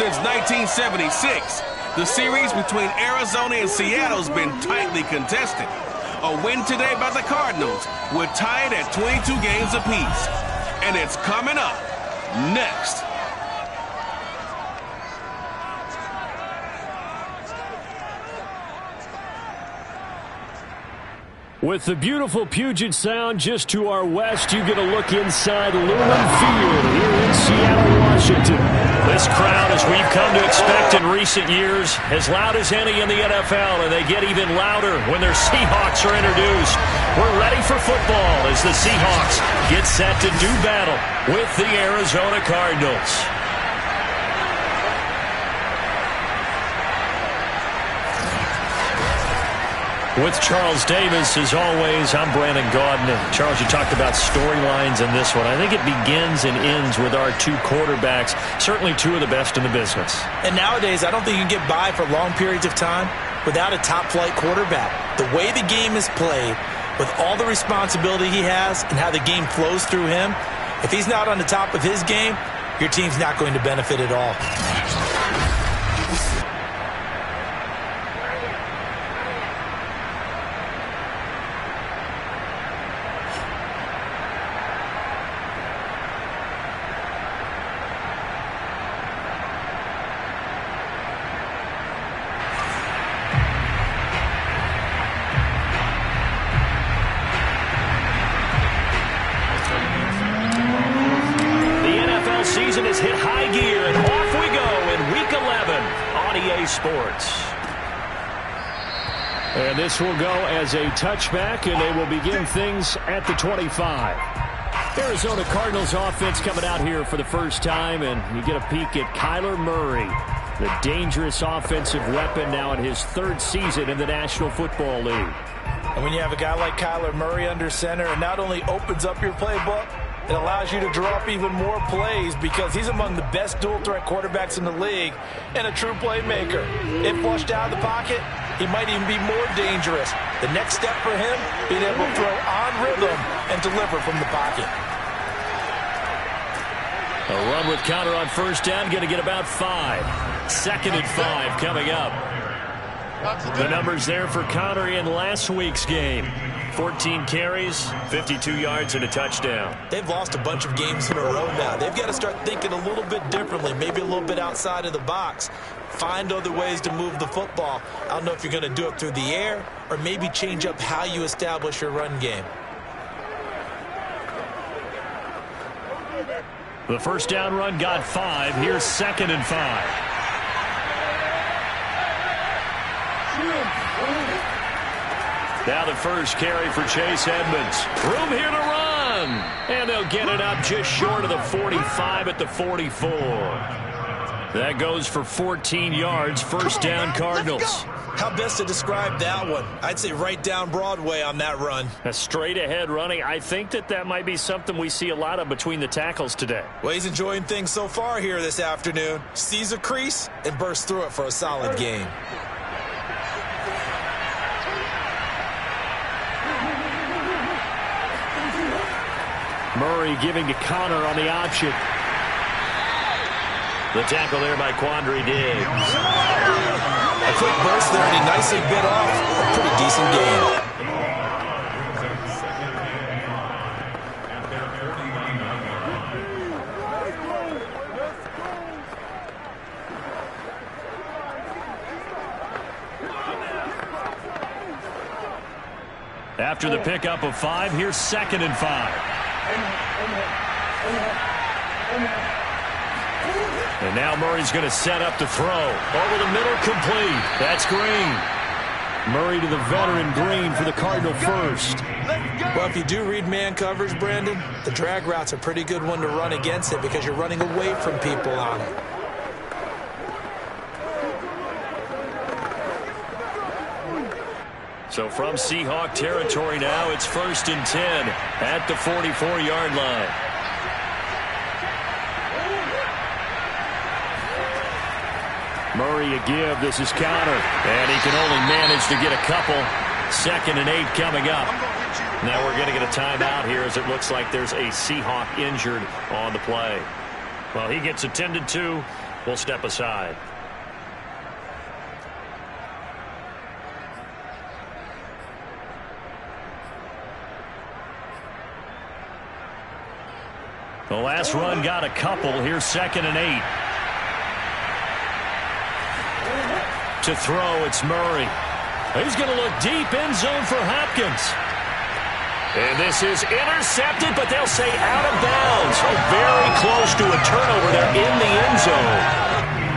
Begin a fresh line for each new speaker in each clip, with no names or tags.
Since 1976, the series between Arizona and Seattle has been tightly contested. A win today by the Cardinals would tie it at 22 games apiece. And it's coming up next.
With the beautiful Puget Sound just to our west, you get a look inside Lumen Field here in Seattle, Washington.
This crowd, as we've come to expect in recent years, as loud as any in the NFL, and they get even louder when their Seahawks are introduced. We're ready for football as the Seahawks get set to do battle with the Arizona Cardinals. With Charles Davis, as always, I'm Brandon Gaudin. Charles, you talked about storylines in this one. I think it begins and ends with our two quarterbacks, certainly two of the best in the business.
And nowadays, I don't think you can get by for long periods of time without a top-flight quarterback. The way the game is played, with all the responsibility he has and how the game flows through him, if he's not on the top of his game, your team's not going to benefit at all.
Season has hit high gear, and off we go in Week 11 on EA Sports.
And this will go as a touchback, and they will begin things at the 25. Arizona Cardinals offense coming out here for the first time, and you get a peek at Kyler Murray, the dangerous offensive weapon now in his third season in the National Football League.
And when you have a guy like Kyler Murray under center, it not only opens up your playbook, it allows you to draw up even more plays because he's among the best dual-threat quarterbacks in the league and a true playmaker. If flushed out of the pocket, he might even be more dangerous. The next step for him, being able to throw on rhythm and deliver from the pocket.
A run with counter on first down, going to get about 5. 2nd and 5 coming up. The numbers there for Conner in last week's game. 14 carries, 52 yards, and a touchdown.
They've lost a bunch of games in a row now. They've got to start thinking a little bit differently, maybe a little bit outside of the box. Find other ways to move the football. I don't know if you're going to do it through the air or maybe change up how you establish your run game.
The first down run got 5. Here's 2nd and 5. Now the first carry for Chase Edmonds. Room here to run. And they'll get it up just short of the 45 at the 44. That goes for 14 yards. First down, Cardinals.
How best to describe that one? I'd say right down Broadway on that run.
A straight ahead running. I think that might be something we see a lot of between the tackles today.
Well, he's enjoying things so far here this afternoon. Sees a crease and bursts through it for a solid game.
Murray giving to Conner on the option.
The tackle there by Quandre Diggs.
A quick burst there, and he nicely bit off a pretty decent game.
After the pickup of 5, here's 2nd and 5. And now Murray's going to set up to throw. Over the middle, complete. That's Green.
Murray to the veteran Green for the Cardinal first.
Well, if you do read man coverage, Brandon, the drag route's a pretty good one to run against it because you're running away from people on it.
So from Seahawk territory now, it's 1st and 10 at the 44-yard line.
Murray a give. This is Conner.
And he can only manage to get a couple. 2nd and 8 coming up. Now we're going to get a timeout here as it looks like there's a Seahawk injured on the play. Well, he gets attended to. will step aside. The last run got a couple. Here's 2nd and 8. To throw, it's Murray. He's going to look deep, end zone for Hopkins. And this is intercepted, but they'll say out of bounds. Very close to a turnover there in the end zone.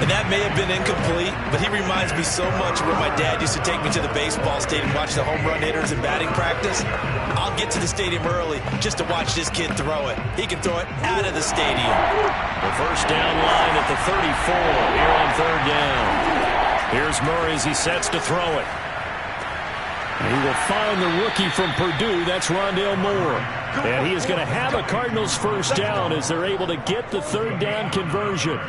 And that may have been incomplete, but he reminds me so much of when my dad used to take me to the baseball stadium and watch the home run hitters in batting practice. I'll get to the stadium early just to watch this kid throw it. He can throw it out of the stadium.
The first down line at the 34 here on 3rd down. Here's Murray as he sets to throw it.
He will find the rookie from Purdue. That's Rondale Moore. And he is going to have a Cardinals first down as they're able to get the 3rd down conversion.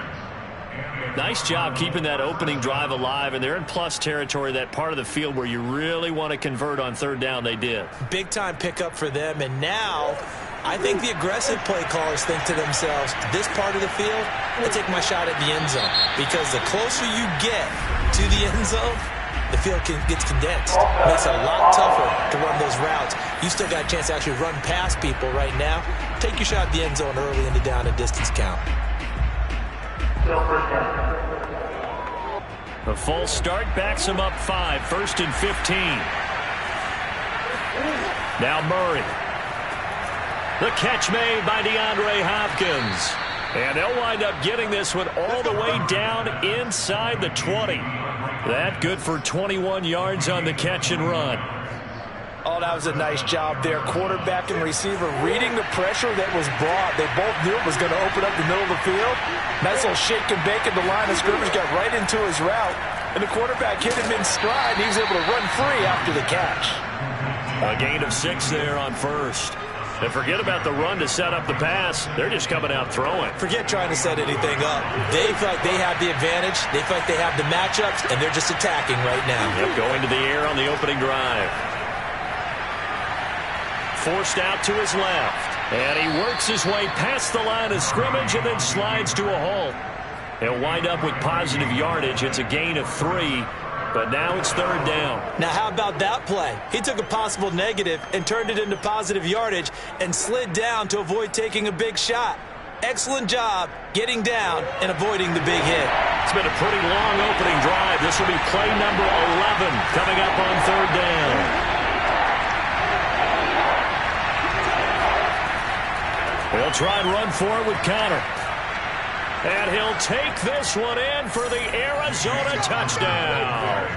Nice job keeping that opening drive alive, and they're in plus territory, that part of the field where you really want to convert on 3rd down. They did.
Big-time pickup for them, and now I think the aggressive play callers think to themselves, this part of the field, I'll take my shot at the end zone, because the closer you get to the end zone, the field gets condensed. Makes it a lot tougher to run those routes. You still got a chance to actually run past people right now. Take your shot at the end zone early in the down and distance count.
The false start backs him up 5, 1st and 15. Now Murray. The catch made by DeAndre Hopkins. And they'll wind up getting this one all the way down inside the 20. That good for 21 yards on the catch and run.
Oh, that was a nice job there. Quarterback and receiver reading the pressure that was brought. They both knew it was going to open up the middle of the field. Nice little shake and bake at the line of scrimmage, got right into his route. And the quarterback hit him in stride. He was able to run free after the catch.
A gain of 6 there on 1st. And forget about the run to set up the pass. They're just coming out throwing.
Forget trying to set anything up. They feel like they have the advantage. They feel like they have the matchups, and they're just attacking right now.
Yep, going to the air on the opening drive. Forced out to his left. And he works his way past the line of scrimmage and then slides to a halt. He'll wind up with positive yardage. It's a gain of 3. But now it's 3rd down.
Now, how about that play? He took a possible negative and turned it into positive yardage and slid down to avoid taking a big shot. Excellent job getting down and avoiding the big hit.
It's been a pretty long opening drive. This will be play number 11 coming up on 3rd down. He'll try and run for it with Connor. And he'll take this one in for the Arizona touchdown.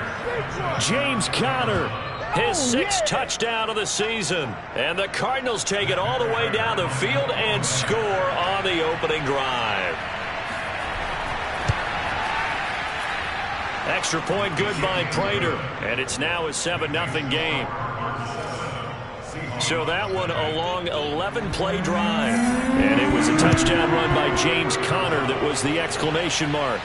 James Conner,
his 6th touchdown of the season. And the Cardinals take it all the way down the field and score on the opening drive. Extra point good by Prater. And it's now a 7-0 game. So that one a long 11-play drive. And it was a touchdown run by James Conner that was the exclamation mark.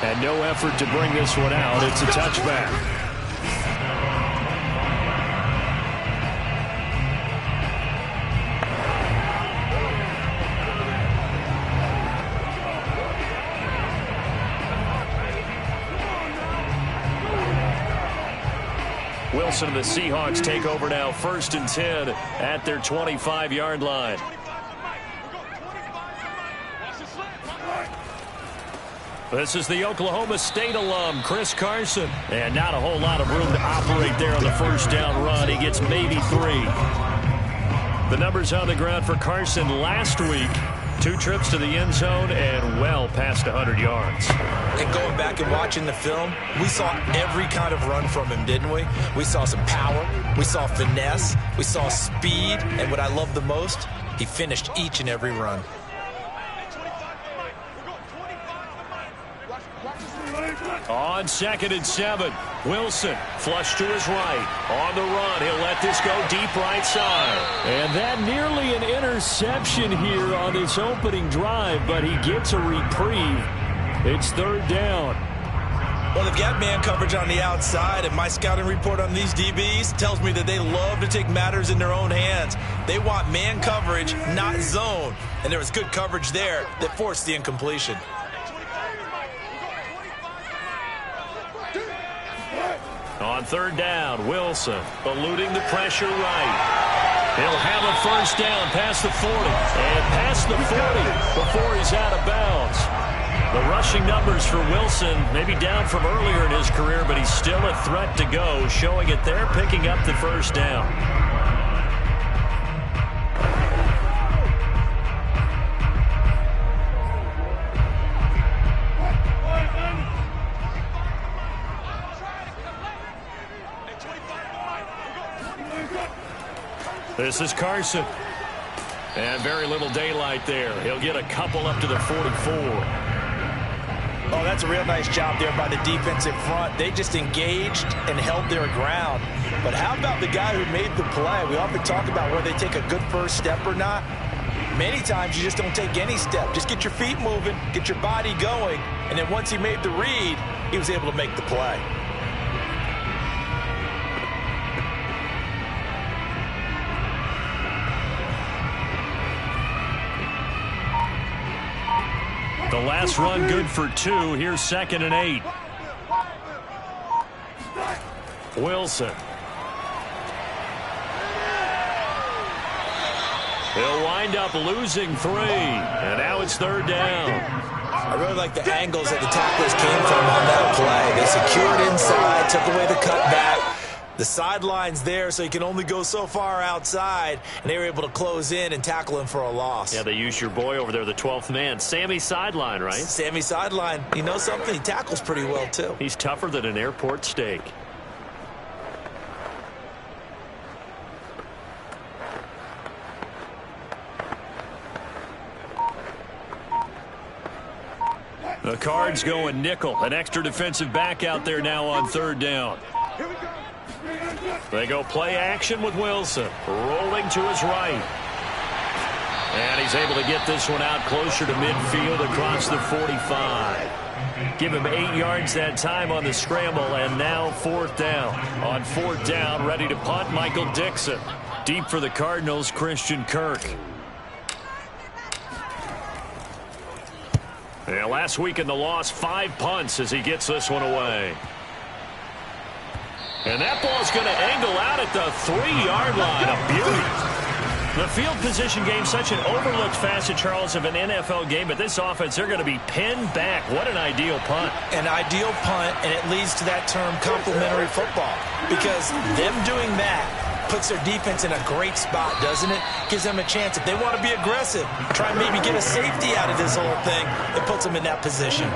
And no effort to bring this one out. It's a touchback. Wilson and the Seahawks take over now, 1st and 10 at their 25-yard line. This is the Oklahoma State alum, Chris Carson. And not a whole lot of room to operate there on the first down run. He gets maybe 3. The numbers on the ground for Carson last week. 2 trips to the end zone and well past 100 yards.
And going back and watching the film, we saw every kind of run from him, didn't we? We saw some power, we saw finesse, we saw speed, and what I love the most, he finished each and every run.
On 2nd and 7, Wilson flush to his right. On the run, he'll let this go deep right side.
And that nearly an interception here on this opening drive, but he gets a reprieve. It's 3rd down.
Well, they've got man coverage on the outside, and my scouting report on these DBs tells me that they love to take matters in their own hands. They want man coverage, not zone. And there was good coverage there that forced the incompletion.
On third down, Wilson eluding the pressure right. He'll have a first down past the 40. And past the 40 before he's out of bounds. The rushing numbers for Wilson maybe down from earlier in his career, but he's still a threat to go, showing it there, picking up the first down. This is Carson. And very little daylight there. He'll get a couple up to the 44.
Oh, that's a real nice job there by the defensive front. They just engaged and held their ground. But how about the guy who made the play? We often talk about whether they take a good first step or not. Many times you just don't take any step. Just get your feet moving, get your body going, and then once he made the read, he was able to make the play.
The last run good for 2. Here's 2nd and 8. Wilson. He'll wind up losing 3. And now it's 3rd down.
I really like the angles that the tacklers came from on that play. They secured inside, took away the cutback. The sideline's there, so you can only go so far outside, and they were able to close in and tackle him for a loss.
Yeah, they used your boy over there, the 12th man. Sammy Sideline, right?
Sammy Sideline. You know something? He tackles pretty well, too.
He's tougher than an airport steak. The Cards going nickel. An extra defensive back out there now on 3rd down. They go play action with Wilson. Rolling to his right. And he's able to get this one out closer to midfield across the 45. Give him 8 yards that time on the scramble, and now 4th down. On 4th down, ready to punt, Michael Dixon. Deep for the Cardinals, Christian Kirk. Yeah, last week in the loss, 5 punts as he gets this one away. And that ball's going to angle out at the 3-yard line. A beauty. The field position game, such an overlooked facet, Charles, of an NFL game. But this offense, they're going to be pinned back. What an ideal punt.
An ideal punt, and it leads to that term complementary football. Because them doing that puts their defense in a great spot, doesn't it? Gives them a chance. If they want to be aggressive, try and maybe get a safety out of this whole thing, it puts them in that position.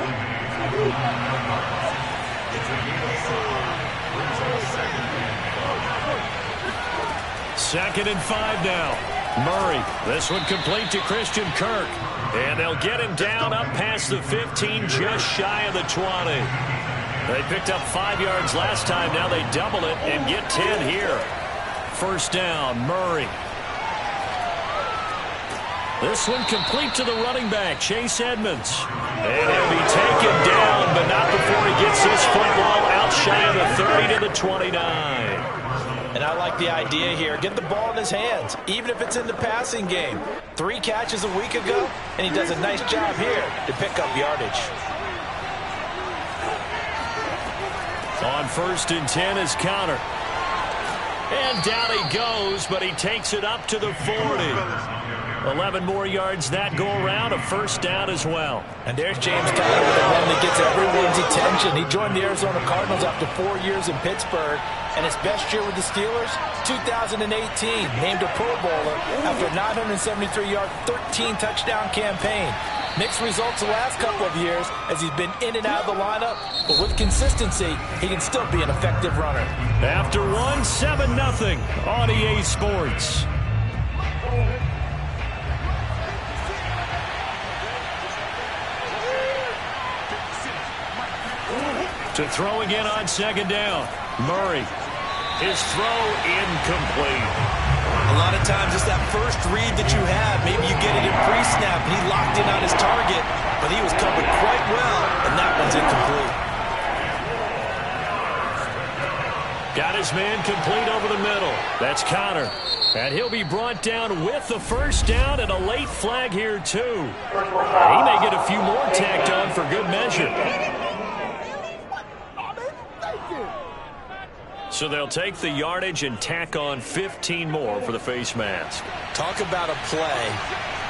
2nd and 5 now. Murray. This one complete to Christian Kirk. And they'll get him down up past the 15, just shy of the 20. They picked up 5 yards last time. Now they double it and get 10 here. 1st down, Murray. This one complete to the running back, Chase Edmonds. And he'll be taken down, but not before he gets this football out shy of the 30 to the 29.
And I like the idea here. Get the ball in his hands, even if it's in the passing game. 3 catches a week ago, and he does a nice job here to pick up yardage.
On 1st and 10 is Counter. And down he goes, but he takes it up to the 40. 11 more yards that go around, a 1st down as well.
And there's James Conner with a run that gets everyone's attention. He joined the Arizona Cardinals after 4 years in Pittsburgh. And his best year with the Steelers, 2018, named a Pro Bowler after a 973-yard, 13-touchdown campaign. Mixed results the last couple of years as he's been in and out of the lineup, but with consistency, he can still be an effective runner.
After 7-0 on EA Sports. To throw again on 2nd down. Murray. His throw incomplete.
A lot of times it's that first read that you have. Maybe you get it in pre-snap and he locked in on his target, but he was covered quite well, and that one's incomplete.
Got his man complete over the middle. That's Connor. And he'll be brought down with the first down and a late flag here, too. He may get a few more tacked on for good measure. So they'll take the yardage and tack on 15 more for the face mask.
Talk about a play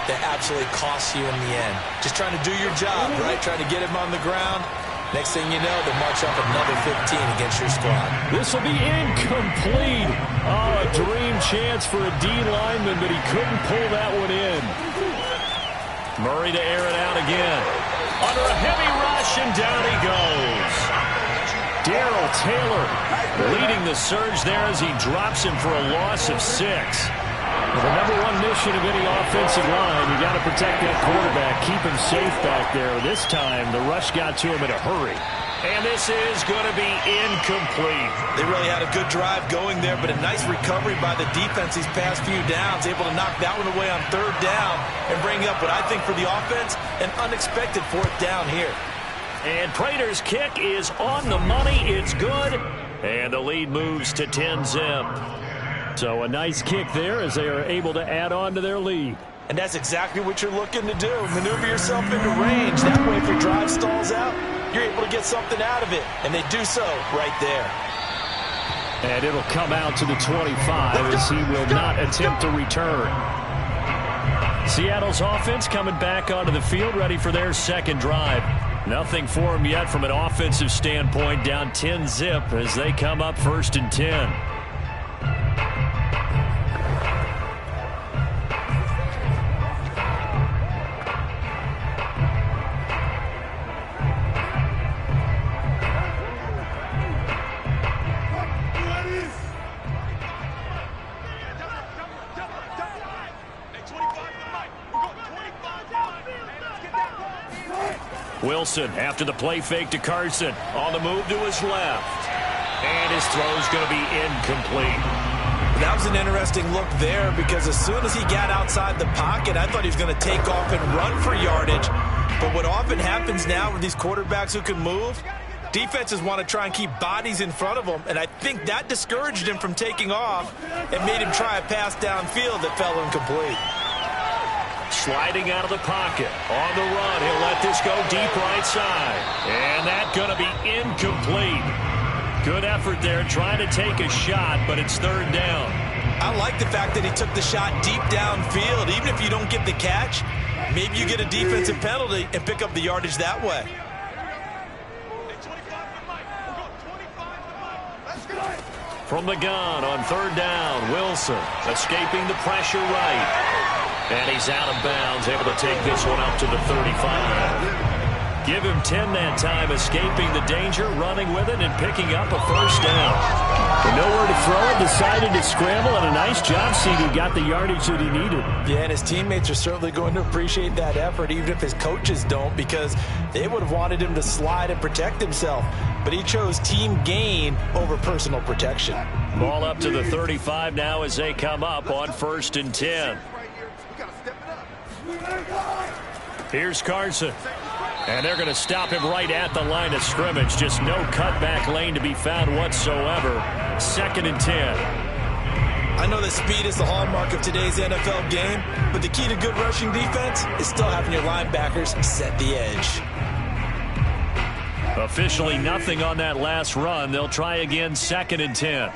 that absolutely costs you in the end. Just trying to do your job, right? Trying to get him on the ground. Next thing you know, they march up another 15 against your squad.
This will be incomplete. Oh, a dream chance for a D lineman, but he couldn't pull that one in.
Murray to air it out again. Under a heavy rush, and down he goes. Darrell Taylor leading the surge there as he drops him for a loss of 6.
The number one mission of any offensive line, you got to protect that quarterback, keep him safe back there. This time, the rush got to him in a hurry.
And this is going to be incomplete.
They really had a good drive going there, but a nice recovery by the defense these past few downs, able to knock that one away on 3rd down and bring up what I think for the offense, an unexpected 4th down here.
And Prater's kick is on the money. It's good. And the lead moves to 10-zip.
So a nice kick there as they are able to add on to their lead.
And that's exactly what you're looking to do. Maneuver yourself into range. That way, if your drive stalls out, you're able to get something out of it. And they do so right there.
And it'll come out to the 25 as he will not attempt to return.
Seattle's offense coming back onto the field, ready for their second drive. Nothing for them yet from an offensive standpoint, down 10-zip as they come up 1st and 10. Wilson after the play fake to Carson. On the move to his left. And his throw's going to be incomplete.
That was an interesting look there because as soon as he got outside the pocket, I thought he was going to take off and run for yardage. But what often happens now with these quarterbacks who can move, defenses want to try and keep bodies in front of them. And I think that discouraged him from taking off and made him try a pass downfield that fell incomplete.
Sliding out of the pocket. On the run, he'll let this go deep right side. And that's going to be incomplete. Good effort there trying to take a shot, but it's 3rd down.
I like the fact that he took the shot deep downfield. Even if you don't get the catch, maybe you get a defensive penalty and pick up the yardage that way.
From the gun on 3rd down, Wilson escaping the pressure right. And he's out of bounds, able to take this one up to the 35. Give him 10 that time, escaping the danger, running with it, and picking up a 1st down.
And nowhere to throw it, decided to scramble, and a nice job seeing he got the yardage that he needed.
Yeah, and his teammates are certainly going to appreciate that effort, even if his coaches don't, because they would have wanted him to slide and protect himself. But he chose team gain over personal protection.
Ball up to the 35 now as they come up on 1st and 10. Here's Carson. And they're going to stop him right at the line of scrimmage. Just no cutback lane to be found whatsoever. 2nd and 10.
I know that speed is the hallmark of today's NFL game, but the key to good rushing defense is still having your linebackers set the edge.
Officially nothing on that last run. They'll try again 2nd and 10.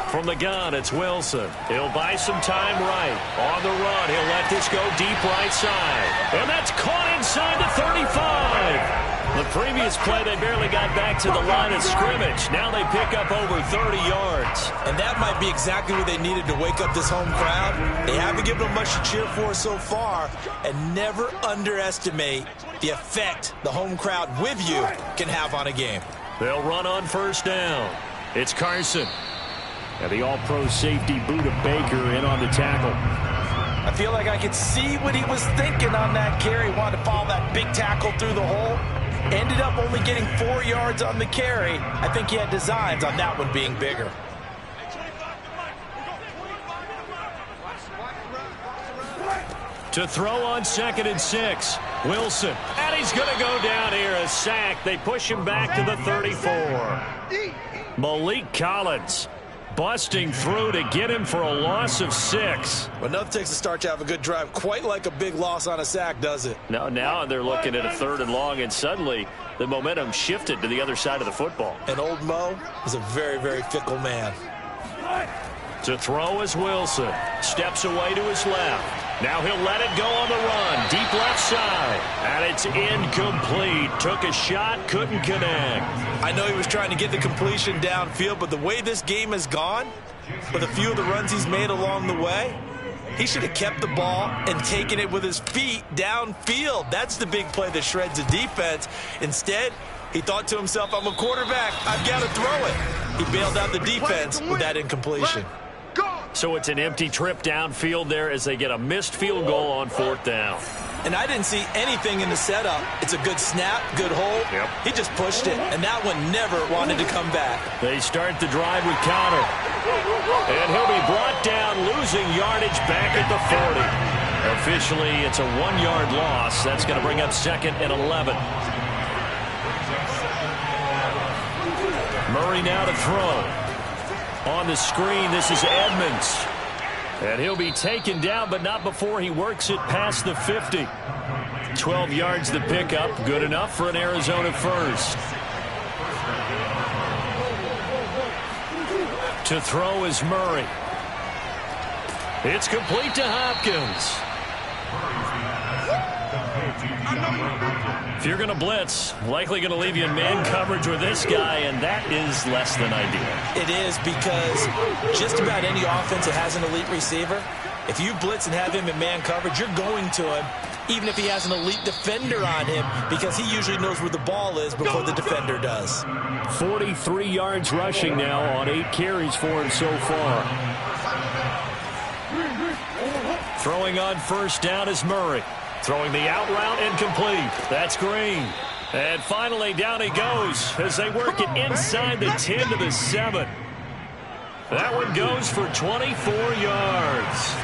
From the gun, it's Wilson. He'll buy some time right. On the run, he'll let this go deep right side. And that's caught inside the 35. The previous play, they barely got back to the line of scrimmage. Now they pick up over 30 yards.
And that might be exactly what they needed to wake up this home crowd. They haven't given them much to cheer for so far. And never underestimate the effect the home crowd with you can have on a game.
They'll run on 1st down. It's Carson.
And the all-pro safety Buda Baker in on the tackle.
I feel like I could see what he was thinking on that carry. Wanted to follow that big tackle through the hole. Ended up only getting 4 yards on the carry. I think he had designs on that one being bigger.
To throw on 2nd and 6. Wilson. And he's going to go down here, a sack. They push him back to the 34. Malik Collins busting through to get him for a loss of 6.
Well, nothing takes a start to have a good drive quite like a big loss on a sack, does it?
Now they're looking at a 3rd and long, and suddenly the momentum shifted to the other side of the football.
And old Mo is a very, very fickle man.
To throw is Wilson. Steps away to his left. Now he'll let it go on the run. Deep left side. And it's incomplete. Took a shot, couldn't connect.
I know he was trying to get the completion downfield, but the way this game has gone, with a few of the runs he's made along the way, he should have kept the ball and taken it with his feet downfield. That's the big play that shreds a defense. Instead, he thought to himself, I'm a quarterback. I've got to throw it. He bailed out the defense with that incompletion.
So it's an empty trip downfield there as they get a missed field goal on 4th down.
And I didn't see anything in the setup. It's a good snap, good hold.
Yep.
He just pushed it, and that one never wanted to come back.
They start the drive with Connor. And he'll be brought down, losing yardage back at the 40. Officially, it's a 1-yard loss. That's going to bring up 2nd and 11. Murray now to throw. On the screen, this is Edmonds. And he'll be taken down, but not before he works it past the 50. 12 yards the pickup. Good enough for an Arizona first. To throw is Murray. It's complete to Hopkins. If you're going to blitz, likely going to leave you in man coverage with this guy, and that is less than ideal.
It is, because just about any offense that has an elite receiver, if you blitz and have him in man coverage, you're going to him, even if he has an elite defender on him, because he usually knows where the ball is before the defender does.
43 yards rushing now on 8 carries for him so far. Throwing on 1st down is Murray. Throwing the out route incomplete. That's Green. And finally down he goes as they work it inside the 10 to the 7. That one goes for 24 yards.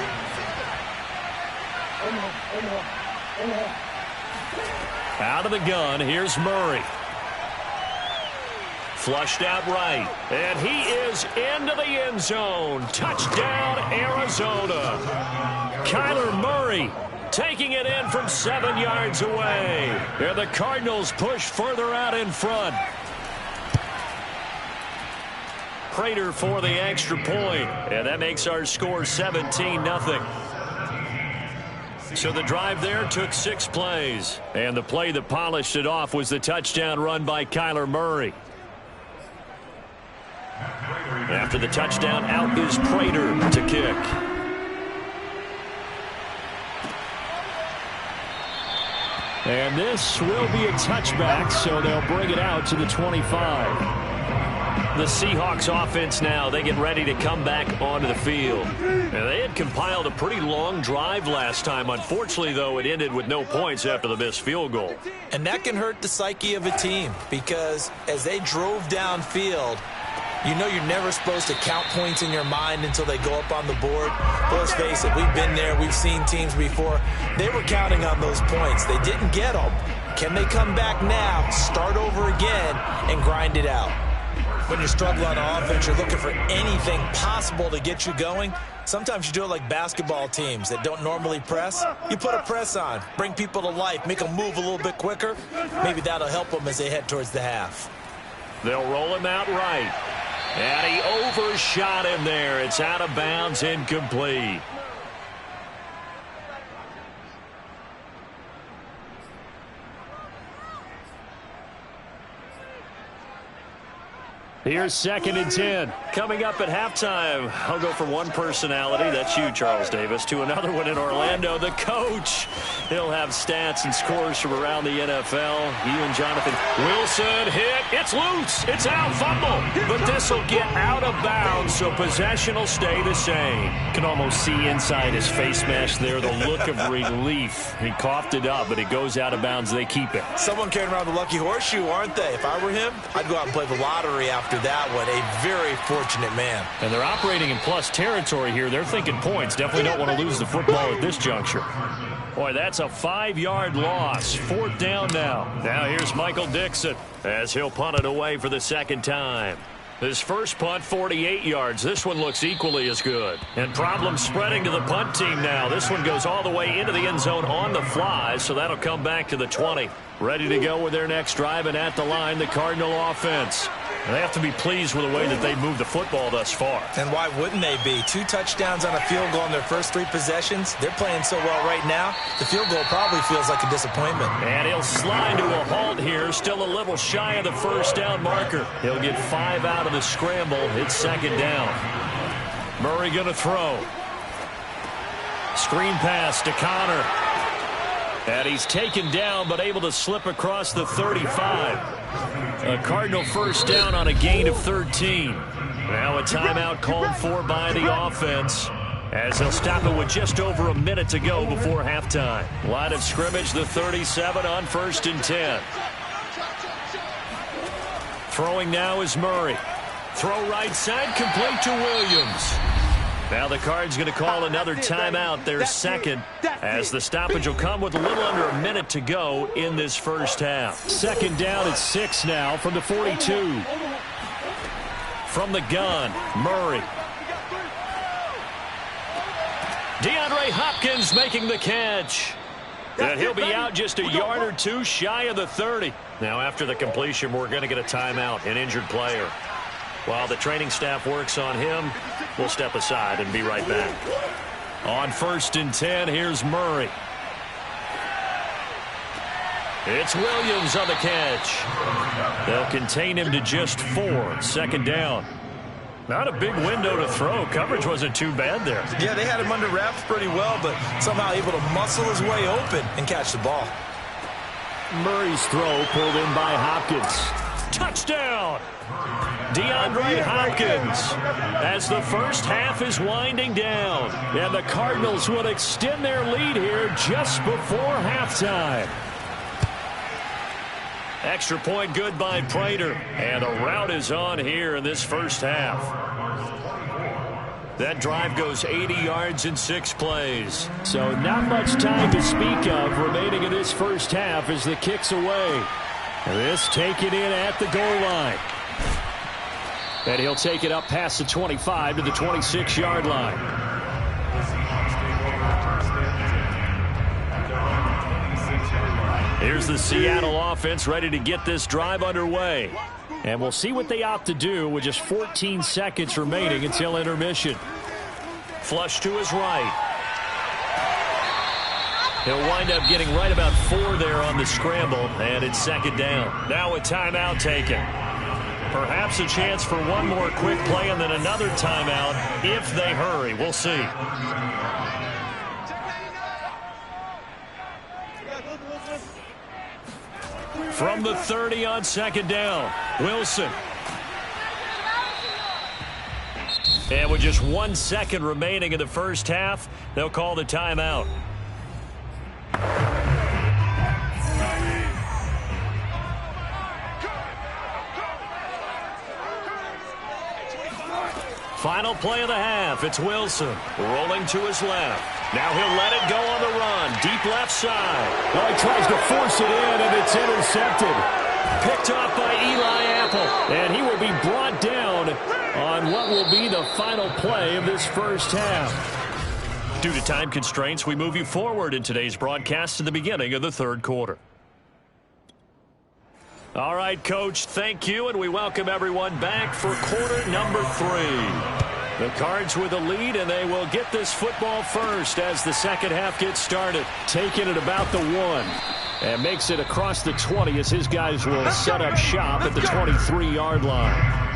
Out of the gun, here's Murray. Flushed out right. And he is into the end zone. Touchdown, Arizona. Kyler Murray taking it in from 7 yards away. And the Cardinals push further out in front. Prater for the extra point. And that makes our score 17-0. So the drive there took 6 plays. And the play that polished it off was the touchdown run by Kyler Murray. After the touchdown, out is Prater to kick. And this will be a touchback, so they'll bring it out to the 25. The Seahawks offense now, they get ready to come back onto the field. And they had compiled a pretty long drive last time. Unfortunately, though, it ended with no points after the missed field goal.
And that can hurt the psyche of a team, because as they drove downfield, you know you're never supposed to count points in your mind until they go up on the board. But let's face it, we've been there. We've seen teams before. They were counting on those points. They didn't get them. Can they come back now, start over again, and grind it out? When you're struggling on offense, you're looking for anything possible to get you going. Sometimes you do it like basketball teams that don't normally press. You put a press on, bring people to life, make them move a little bit quicker. Maybe that'll help them as they head towards the half.
They'll roll him out right. And he overshot him there. It's out of bounds, incomplete. Here's 2nd and 10. Coming up at halftime, I'll go from one personality, that's you, Charles Davis, to another one in Orlando, the coach. He'll have stats and scores from around the NFL. You and Jonathan. Wilson hit. It's loose. It's out. Fumble. But this will get out of bounds, so possession will stay the same. Can almost see inside his face mask there, the look of relief. He coughed it up, but it goes out of bounds. They keep it.
Someone carrying around the lucky horseshoe, aren't they? If I were him, I'd go out and play the lottery after that one. A very fortunate man.
And they're operating in plus territory here. They're thinking points. Definitely don't want to lose the football at this juncture. Boy, that's a 5-yard loss. 4th down now. Now here's Michael Dixon as he'll punt it away for the 2nd time. His first punt, 48 yards. This one looks equally as good. And problems spreading to the punt team now. This one goes all the way into the end zone on the fly, so that'll come back to the 20. Ready to go with their next drive, and at the line, the Cardinal offense. They have to be pleased with the way that they've moved the football thus far.
And why wouldn't they be? 2 touchdowns on a field goal in their first 3 possessions. They're playing so well right now, the field goal probably feels like a disappointment.
And he'll slide to a halt here, still a little shy of the first down marker. He'll get 5 out of the scramble. It's 2nd down. Murray going to throw. Screen pass to Connor. And he's taken down, but able to slip across the 35. A Cardinal first down on a gain of 13. Now a timeout called for by the offense, as they'll stop it with just over a minute to go before halftime. Line of scrimmage, the 37 on 1st and 10. Throwing now is Murray. Throw right side, complete to Williams. Now the Cards going to call another timeout, their 2nd, as the stoppage will come with a little under a minute to go in this first half.
2nd down at 6 now from the 42.
From the gun, Murray. DeAndre Hopkins making the catch. And he'll be out just a yard or 2 shy of the 30. Now after the completion, we're going to get a timeout, an injured player. While the training staff works on him, we'll step aside and be right back. On 1st and 10, here's Murray. It's Williams on the catch. They'll contain him to just 4. 2nd down. Not a big window to throw. Coverage wasn't too bad there.
Yeah, they had him under wraps pretty well, but somehow able to muscle his way open and catch the ball.
Murray's throw pulled in by Hopkins.
Touchdown! DeAndre Hopkins, as the first half is winding down.
And the Cardinals will extend their lead here just before halftime.
Extra point good by Prater. And a rout is on here in this first half. That drive goes 80 yards in 6 plays.
So not much time to speak of remaining in this first half as the kick's away. This taken in at the goal line. And he'll take it up past the 25 to the 26-yard line.
Here's the Seattle offense ready to get this drive underway.
And we'll see what they opt to do with just 14 seconds remaining until intermission.
Flush to his right. He'll wind up getting right about 4 there on the scramble, and it's 2nd down. Now a timeout taken. Perhaps a chance for one more quick play and then another timeout if they hurry. We'll see. From the 30 on 2nd down, Wilson. And with just 1 second remaining in the first half, they'll call the timeout. Final play of the half. It's Wilson rolling to his left. Now he'll let it go on the run. Deep left side.
Well, he tries to force it in, and it's intercepted.
Picked off by Eli Apple.
And he will be brought down on what will be the final play of this first half.
Due to time constraints, we move you forward in today's broadcast to the beginning of the 3rd quarter. All right, Coach, thank you, and we welcome everyone back for quarter number 3. The Cards with a lead, and they will get this football first as the second half gets started.
Taking it about the 1, and makes it across the 20 as his guys will set up shop at the 23-yard line.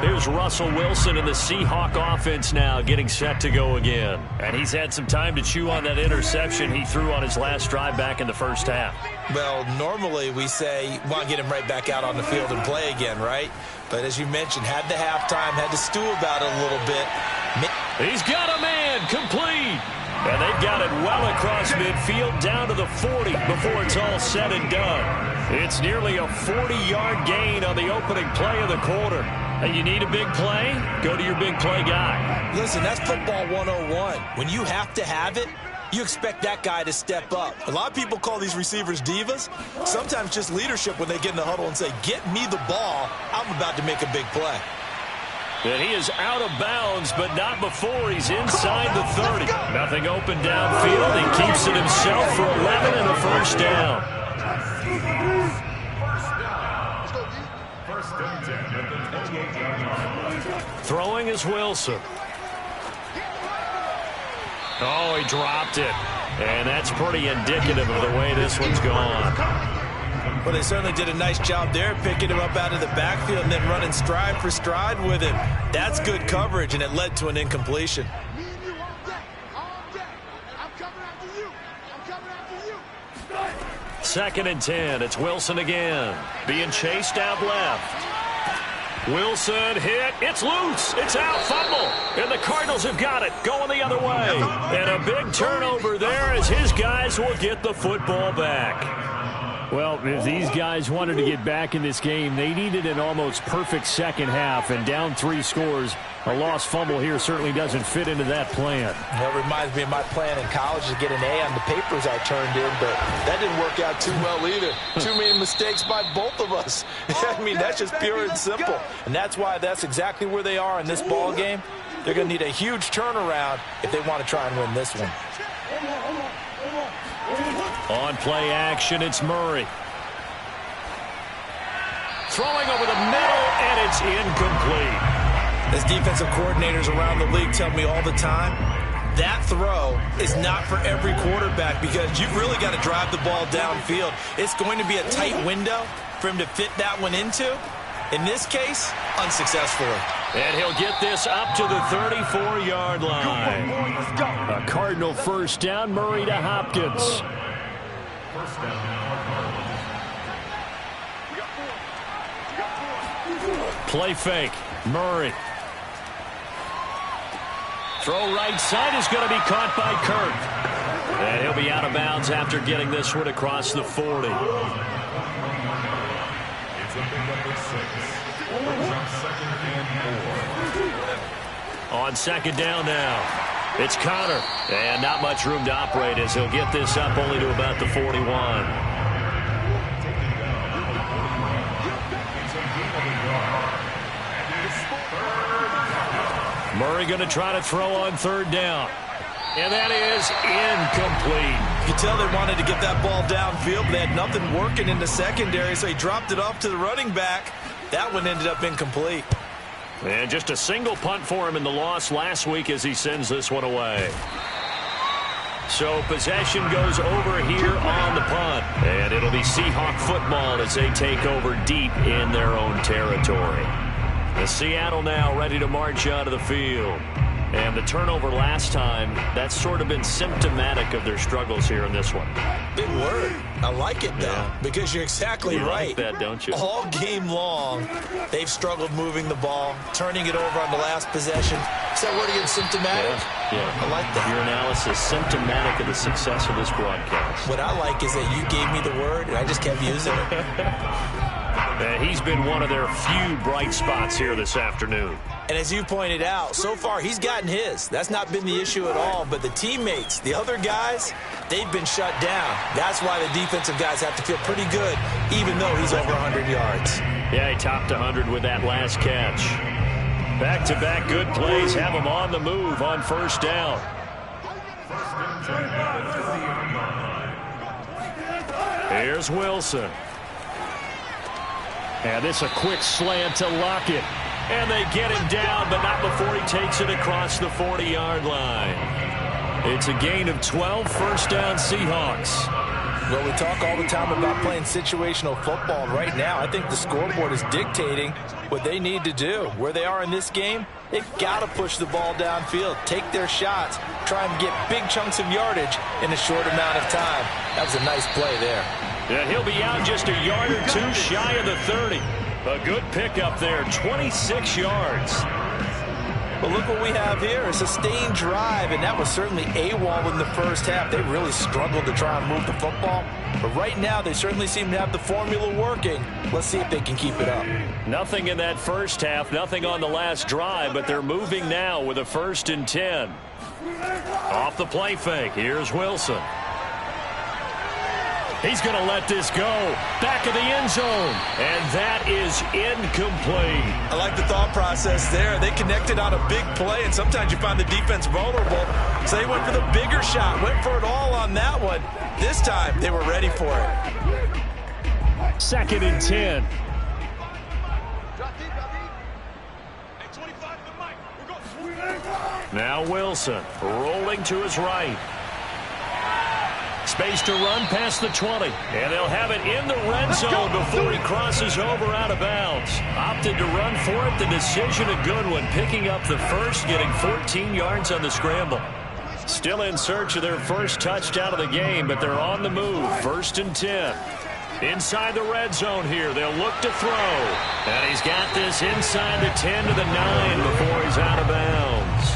Here's Russell Wilson and the Seahawk offense now getting set to go again. And he's had some time to chew on that interception he threw on his last drive back in the first half.
Well, normally we say, want to get him right back out on the field and play again, right? But as you mentioned, had the halftime, had to stew about it a little bit.
He's got a man, complete. And they've got it well across midfield down to the 40 before it's all said and done. It's nearly a 40-yard gain on the opening play of the quarter. You need a big play? Go to your big play guy.
Listen, that's football 101. When you have to have it, you expect that guy to step up. A lot of people call these receivers divas. Sometimes just leadership when they get in the huddle and say, get me the ball. I'm about to make a big play.
And he is out of bounds, but not before he's inside the 30. Nothing open downfield. He keeps it himself for 11 and a first down. Throwing is Wilson. Oh, he dropped it. And that's pretty indicative of the way this one's gone.
Well, they certainly did a nice job there, picking him up out of the backfield and then running stride for stride with him. That's good coverage, and it led to an incompletion.
Second and 10. It's Wilson again. Being chased out left. Wilson hit. It's loose. It's out. Fumble. And the Cardinals have got it. Going the other way. And a big turnover there as his guys will get the football back.
Well, if these guys wanted to get back in this game, they needed an almost perfect second half, and down 3 scores. A lost fumble here certainly doesn't fit into that plan.
Well, it reminds me of my plan in college to get an A on the papers I turned in, but that didn't work out too well either. Too many mistakes by both of us. I mean, that's just pure and simple. And that's why that's exactly where they are in this ball game. They're going to need a huge turnaround if they want to try and win this one.
On play action, it's Murray. Throwing over the middle, and it's incomplete.
As defensive coordinators around the league tell me all the time, that throw is not for every quarterback because you've really got to drive the ball downfield. It's going to be a tight window for him to fit that one into. In this case, unsuccessfully.
And he'll get this up to the 34-yard line.
A Cardinal first down, Murray to Hopkins.
Play fake. Murray. Throw right side is going to be caught by Kirk. And he'll be out of bounds after getting this one across the 40. On second down now. It's Connor. And not much room to operate as he'll get this up only to about the 41. Murray going to try to throw on third down. And that is incomplete.
You can tell they wanted to get that ball downfield, but they had nothing working in the secondary, so he dropped it off to the running back. That one ended up incomplete.
And just a single punt for him in the loss last week as he sends this one away. So possession goes over here on the punt. And it'll be Seahawk football as they take over deep in their own territory. The Seattle now ready to march out of the field. And the turnover last time, that's sort of been symptomatic of their struggles here in this one.
Big word. I like it, though, because you're exactly right.
You like that, don't you?
All game long, they've struggled moving the ball, turning it over on the last possession. Is that word again, symptomatic?
Yeah.
I like that.
Your analysis, symptomatic of the success of this broadcast.
What I like is that you gave me the word, and I just kept using it.
He's been one of their few bright spots here this afternoon.
And as you pointed out, so far he's gotten his. That's not been the issue at all. But the teammates, the other guys, they've been shut down. That's why the defensive guys have to feel pretty good, even though he's over 100 yards.
Yeah, he topped 100 with that last catch. Back-to-back good plays have him on the move on first down. Here's Wilson.
And this a quick slant to Lockett.
And they get him down, but not before he takes it across the 40-yard line. It's a gain of 12, first down Seahawks.
Well, we talk all the time about playing situational football. Right now, I think the scoreboard is dictating what they need to do. Where they are in this game, they've got to push the ball downfield, take their shots, try and get big chunks of yardage in a short amount of time. That was a nice play there.
Yeah, he'll be out just a yard or two shy of the 30. A good pickup there, 26 yards.
But look what we have here, a sustained drive, and that was certainly AWOL in the first half. They really struggled to try and move the football. But right now, they certainly seem to have the formula working. Let's see if they can keep it up.
Nothing in that first half, nothing on the last drive, but they're moving now with a 1st and 10. Off the play fake, here's Wilson. He's going to let this go. Back of the end zone. And that is incomplete.
I like the thought process there. They connected on a big play, and sometimes you find the defense vulnerable. So they went for the bigger shot, went for it all on that one. This time, they were ready for it.
2nd and 10.
Now Wilson rolling to his right. Space to run past the 20. And they'll have it in the red zone before he crosses over out of bounds. Opted to run for it. The decision a good one. Picking up the first, getting 14 yards on the scramble. Still in search of their first touchdown of the game, but they're on the move. 1st and 10. Inside the red zone here. They'll look to throw. And he's got this inside the 10 to the 9 before he's out of bounds.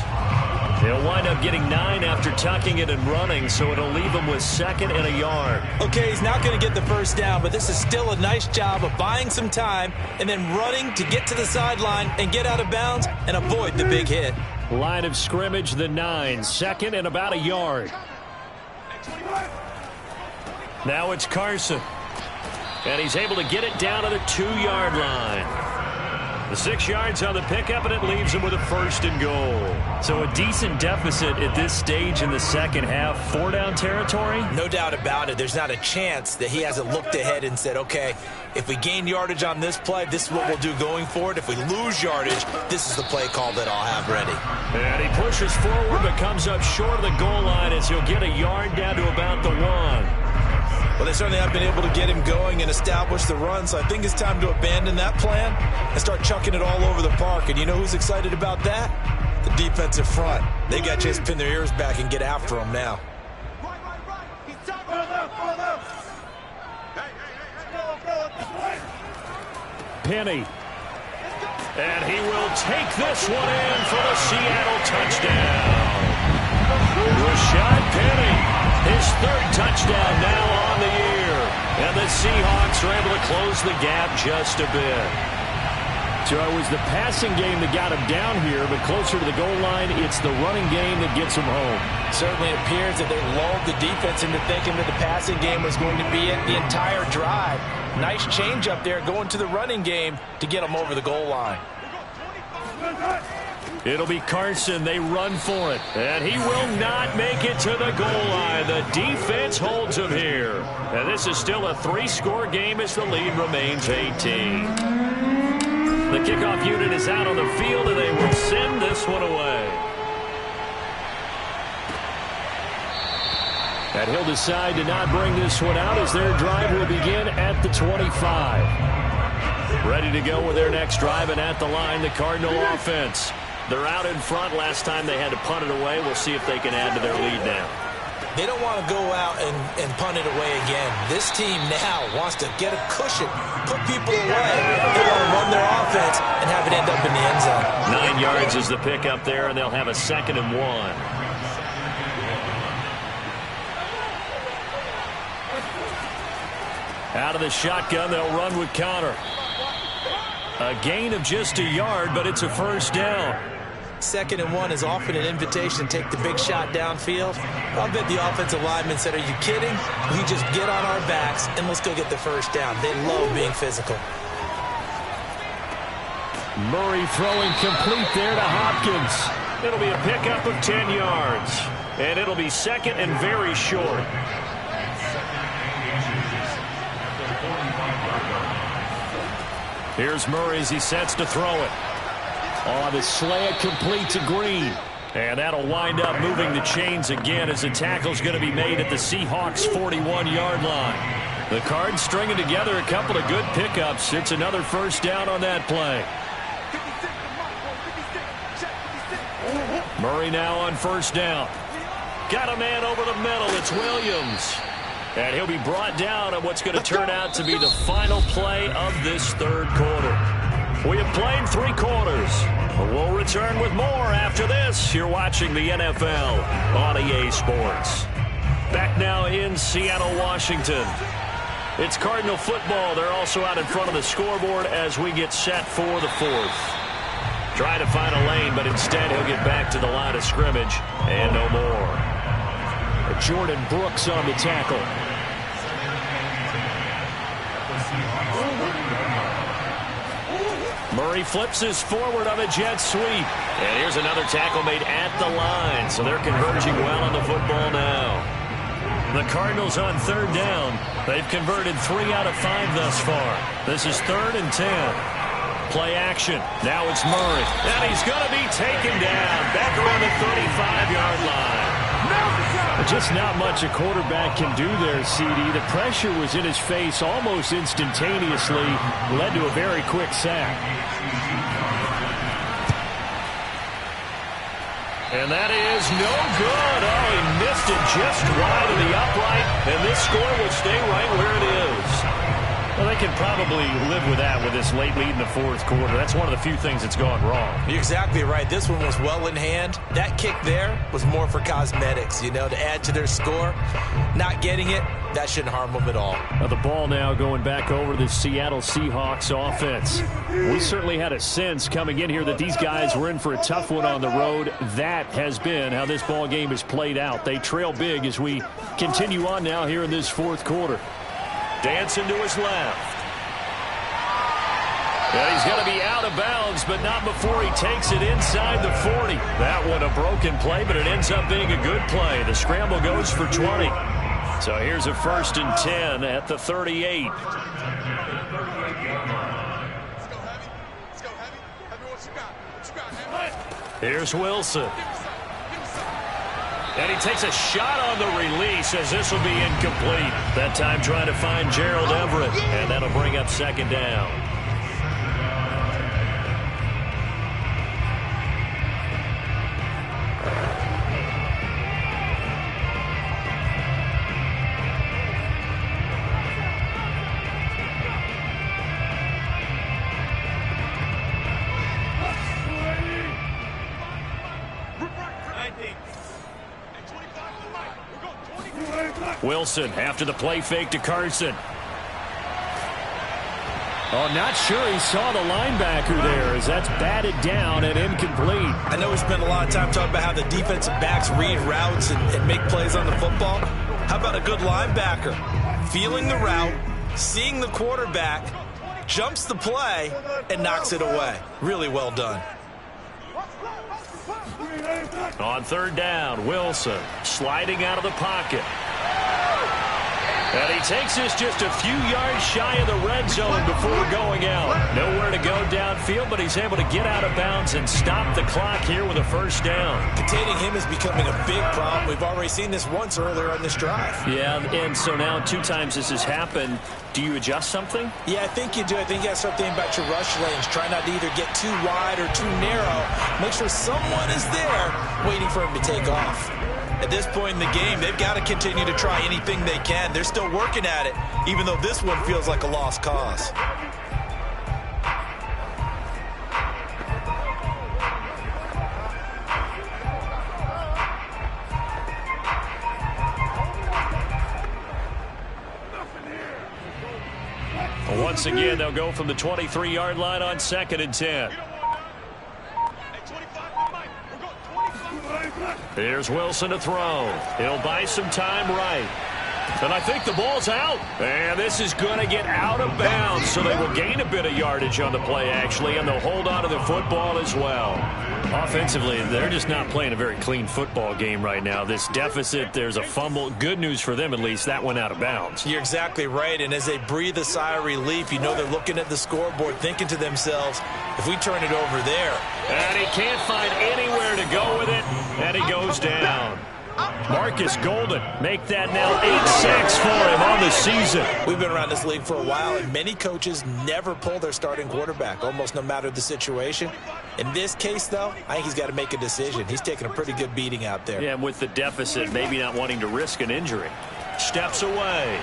They'll wind up getting 9 after tucking it and running, so it'll leave them with 2nd and a yard.
Okay, he's not going to get the first down, but this is still a nice job of buying some time and then running to get to the sideline and get out of bounds and avoid the big hit.
Line of scrimmage, the 9. 2nd and about a yard.
Now it's Carson. And he's able to get it down to the 2-yard line. The 6 yards on the pickup, and it leaves him with a 1st and goal. So a decent deficit at this stage in the second half. 4-down territory?
No doubt about it. There's not a chance that he hasn't looked ahead and said, okay, if we gain yardage on this play, this is what we'll do going forward. If we lose yardage, this is the play call that I'll have ready.
And he pushes forward but comes up short of the goal line as he'll get a yard down to about the 1.
Well, they certainly have been able to get him going and establish the run, so I think it's time to abandon that plan and start chucking it all over the park. And you know who's excited about that? The defensive front. They got a chance to pin their ears back and get after him now.
Penny.
And he will take this one in for the Seattle touchdown. Rashad Penny. His 3rd touchdown now on the year. And the Seahawks are able to close the gap just a bit.
So it was the passing game that got him down here, but closer to the goal line, it's the running game that gets him home.
Certainly appears that they lulled the defense into thinking that the passing game was going to be it the entire drive. Nice change up there going to the running game to get him over the goal line.
It'll be Carson. They run for it. And he will not make it to the goal line. The defense holds him here. And this is still a 3-score game as the lead remains 18. The kickoff unit is out on the field, and they will send this one away.
And he'll decide to not bring this one out as their drive will begin at the 25.
Ready to go with their next drive, and at the line, the Cardinal offense. They're out in front. Last time they had to punt it away. We'll see if they can add to their lead now.
They don't want to go out and punt it away again. This team now wants to get a cushion, put people away. They want to run their offense and have it end up in the end zone.
9 yards is the pickup there, and they'll have a 2nd and 1. Out of the shotgun, they'll run with Connor. A gain of just a yard, but it's a 1st down.
2nd and 1 is often an invitation to take the big shot downfield. I'll bet the offensive lineman said, are you kidding? We just get on our backs and let's go get the 1st down. They love being physical.
Murray throwing complete there to Hopkins.
It'll be a pickup of 10 yards. And it'll be 2nd and very short. Here's Murray as he sets to throw it.
Oh, the slant complete to Green.
And that'll wind up moving the chains again as the tackle's going to be made at the Seahawks' 41-yard line. The Cards stringing together a couple of good pickups. It's another 1st down on that play. Murray now on 1st down. Got a man over the middle. It's Williams. And he'll be brought down on what's going to turn out to be the final play of this 3rd quarter. We have played 3 quarters. We'll return with more after this. You're watching the NFL on EA Sports. Back now in Seattle, Washington. It's Cardinal football. They're also out in front of the scoreboard as we get set for the 4th. Trying to find a lane, but instead he'll get back to the line of scrimmage and no more.
Jordan Brooks on the tackle.
Murray flips his forward on a jet sweep. And here's another tackle made at the line. So they're converging well on the football now. The Cardinals on 3rd down. They've converted 3 out of 5 thus far. This is 3rd and 10. Play action. Now it's Murray. And he's going to be taken down. Back around the 35-yard line.
Just not much a quarterback can do there, CD. The pressure was in his face almost instantaneously. Led to a very quick sack.
And that is no good. Oh, he missed it just wide of the upright. And this score will stay right where it is.
Well, they can probably live with that with this late lead in the 4th quarter. That's one of the few things that's gone wrong.
You're exactly right. This one was well in hand. That kick there was more for cosmetics, you know, to add to their score. Not getting it, that shouldn't harm them at all.
Now the ball now going back over the Seattle Seahawks offense. We certainly had a sense coming in here that these guys were in for a tough one on the road. That has been how this ball game has played out. They trail big as we continue on now here in this 4th quarter.
Dancing to his left. And he's going to be out of bounds, but not before he takes it inside the 40. That one a broken play, but it ends up being a good play. The scramble goes for 20. So here's a 1st and 10 at the 38. Here's Wilson. And he takes a shot on the release as this will be incomplete. That time trying to find Gerald Everett. And that'll bring up 2nd down. Wilson after the play fake to Carson.
Oh, not sure he saw the linebacker there as that's batted down and incomplete.
I know we spent a lot of time talking about how the defensive backs read routes and make plays on the football. How about a good linebacker? Feeling the route, seeing the quarterback, jumps the play, and knocks it away. Really well done.
On 3rd down, Wilson sliding out of the pocket. And he takes this just a few yards shy of the red zone before going out. Nowhere to go downfield, but he's able to get out of bounds and stop the clock here with a 1st down.
Containing him is becoming a big problem. We've already seen this once earlier on this drive.
Yeah, and so now 2 times this has happened. Do you adjust something?
Yeah, I think you do. I think you got to start thinking about your rush lanes. Try not to either get too wide or too narrow. Make sure someone is there waiting for him to take off. At this point in the game, they've got to continue to try anything they can. They're still working at it, even though this one feels like a lost cause.
Once again, they'll go from the 23-yard line on 2nd and 10. Here's Wilson to throw. He'll buy some time right. And I think the ball's out. And this is going to get out of bounds, so they will gain a bit of yardage on the play, actually, and they'll hold on to the football as well. Offensively, they're just not playing a very clean football game right now. This deficit, there's a fumble. Good news for them, at least. That went out of bounds.
You're exactly right, and as they breathe a sigh of relief, you know they're looking at the scoreboard, thinking to themselves, if we turn it over there.
And he can't find anywhere to go with it, and he goes down. Marcus Golden make that now 8-6 for him on the season.
We've been around this league for a while, and many coaches never pull their starting quarterback, almost no matter the situation. In this case, though, I think he's got to make a decision. He's taking a pretty good beating out there.
Yeah, and with the deficit, maybe not wanting to risk an injury. Steps away.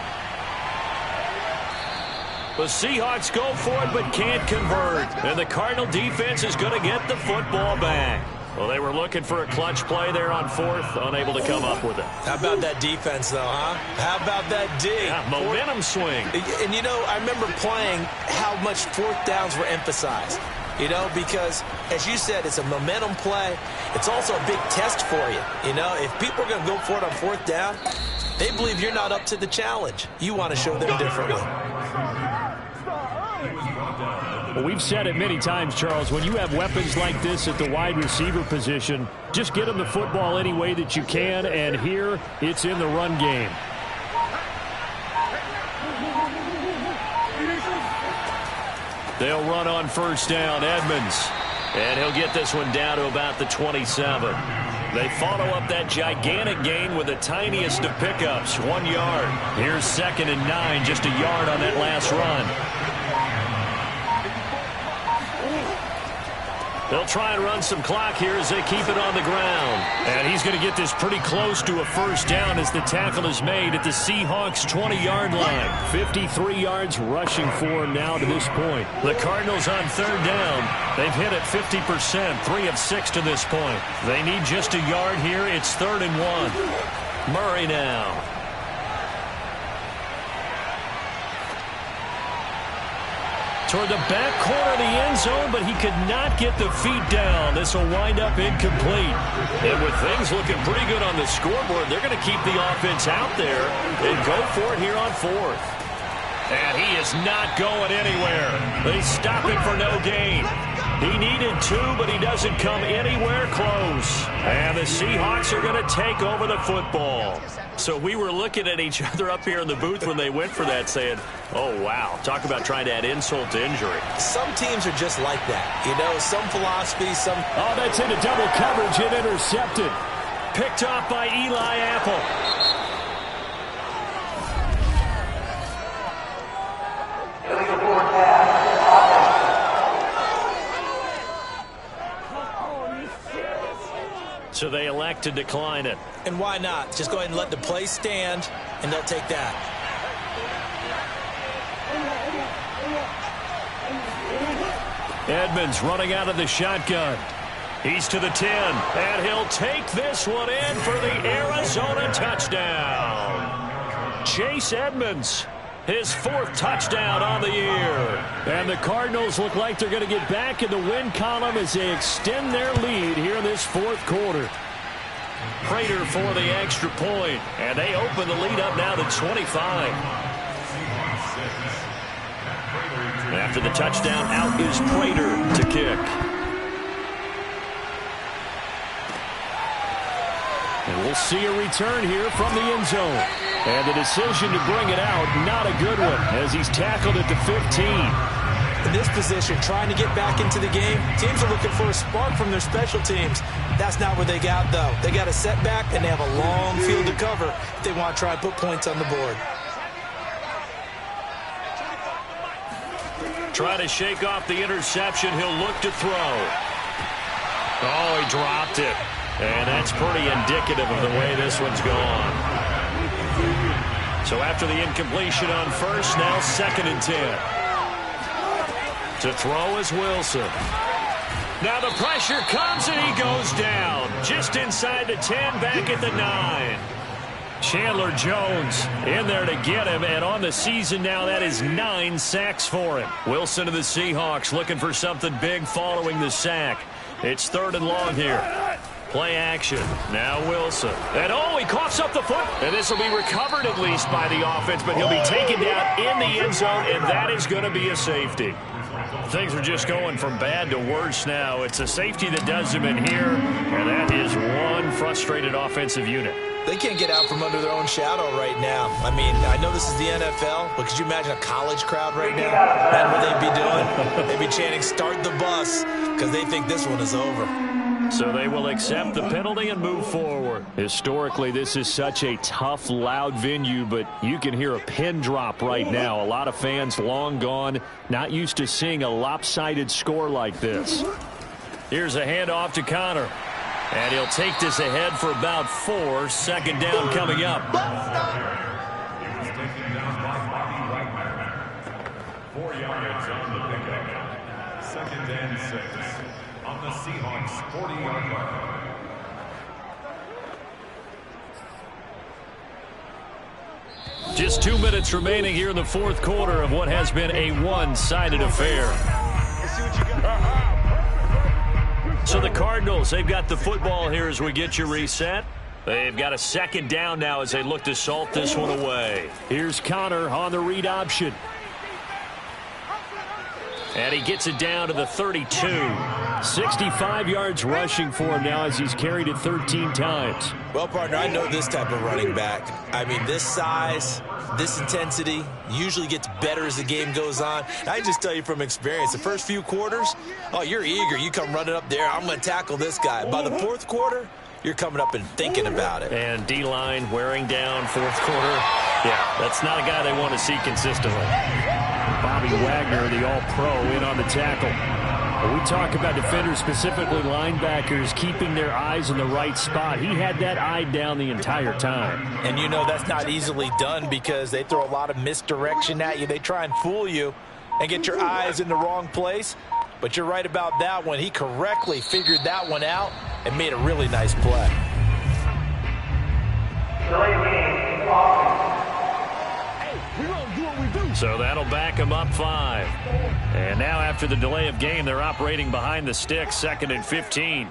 The Seahawks go for it but can't convert. And the Cardinal defense is going to get the football back. Well, they were looking for a clutch play there on fourth, unable to come up with it.
How about that defense, though, huh? How about that D?
Yeah, momentum swing.
And, you know, I remember playing how much fourth downs were emphasized. You know, because, as you said, it's a momentum play. It's also a big test for you. You know, if people are going to go for it on fourth down, they believe you're not up to the challenge. You want to show them differently.
Well, we've said it many times, Charles, when you have weapons like this at the wide receiver position, just get them the football any way that you can, and here it's in the run game.
They'll run on first down, Edmonds. And he'll get this one down to about the 27. They follow up that gigantic gain with the tiniest of pickups, 1 yard. Here's 2nd and 9, just a yard on that last run. They'll try and run some clock here as they keep it on the ground. And he's going to get this pretty close to a first down as the tackle is made at the Seahawks' 20-yard line. 53 yards rushing for him now to this point. The Cardinals on third down. They've hit it 50%, 3 of 6 to this point. They need just a yard here. It's 3rd and 1. Murray now. Toward the back corner of the end zone, but he could not get the feet down. This will wind up incomplete. And with things looking pretty good on the scoreboard, they're going to keep the offense out there and go for it here on fourth. And he is not going anywhere. They stop him for no gain. He needed 2, but he doesn't come anywhere close. And the Seahawks are going to take over the football. So we were looking at each other up here in the booth when they went for that saying, oh, wow, talk about trying to add insult to injury.
Some teams are just like that. You know, some philosophy, some...
Oh, that's into double coverage and intercepted.
Picked off by Eli Apple. So they elect to decline it.
And why not? Just go ahead and let the play stand, and they'll take that.
Edmonds running out of the shotgun. He's to the 10, and he'll take this one in for the Arizona touchdown. Chase Edmonds, his 4th touchdown on the year.
And the Cardinals look like they're going to get back in the win column as they extend their lead here in this 4th quarter.
Prater for the extra point, and they open the lead up now to 25. After the touchdown, out is Prater to kick.
And we'll see a return here from the end zone. And the decision to bring it out, not a good one, as he's tackled at the 15.
In this position, trying to get back into the game, teams are looking for a spark from their special teams. That's not what they got, though. They got a setback, and they have a long field to cover if they want to try and put points on the board.
Trying to shake off the interception. He'll look to throw. Oh, he dropped it. And that's pretty indicative of the way this one's gone. So after the incompletion on first, now 2nd and 10. To throw is Wilson. Now the pressure comes and he goes down. Just inside the 10, back at the 9. Chandler Jones in there to get him, and on the season now, that is 9 sacks for him. Wilson to the Seahawks looking for something big following the sack. It's 3rd and long here. Play action. Now Wilson. And oh, he coughs up the foot. And this will be recovered at least by the offense, but he'll be taken down in the end zone, and that is going to be a safety. Things are just going from bad to worse now. It's a safety that does them in here, and that is one frustrated offensive unit.
They can't get out from under their own shadow right now. I mean, I know this is the NFL, but could you imagine a college crowd right now? That's what they'd be doing. They'd be chanting, "Start the bus," because they think this one is over.
So they will accept the penalty and move forward.
Historically, this is such a tough, loud venue, but you can hear a pin drop right now. A lot of fans long gone, not used to seeing a lopsided score like this.
Here's a handoff to Connor. And he'll take this ahead for about 4. 2nd down coming up.
2nd and 6 on the Seahawks 40-yard line.
Just 2 minutes remaining here in the fourth quarter of what has been a one-sided affair. So the Cardinals, they've got the football here as we get you reset. They've got a second down now as they look to salt this one away. Here's Connor on the read option. And he gets it down to the 32. 65 yards rushing for him now as he's carried it 13 times.
Well, partner, I know this type of running back. I mean, this size, this intensity usually gets better as the game goes on. I just tell you from experience, the first few quarters, oh, you're eager. You come running up there, I'm going to tackle this guy. By the fourth quarter, you're coming up and thinking about it.
And D-line wearing down fourth quarter. Yeah, that's not a guy they want to see consistently. Bobby Wagner, the all-pro, in on the tackle. When we talk about defenders, specifically linebackers, keeping their eyes in the right spot. He had that eye down the entire time.
And you know that's not easily done because they throw a lot of misdirection at you. They try and fool you and get your eyes in the wrong place. But you're right about that one. He correctly figured that one out and made a really nice play.
So that'll back him up 5. And now after the delay of game, they're operating behind the sticks, 2nd and 15.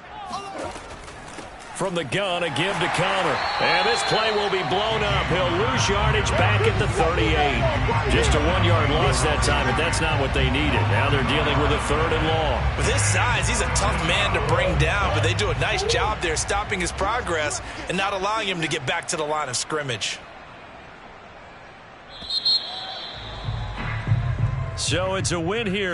From the gun, a give to Connor. And this play will be blown up. He'll lose yardage back at the 38. Just a 1-yard loss that time, but that's not what they needed. Now they're dealing with a 3rd and long.
With his size, he's a tough man to bring down, but they do a nice job there stopping his progress and not allowing him to get back to the line of scrimmage.
So it's a win here.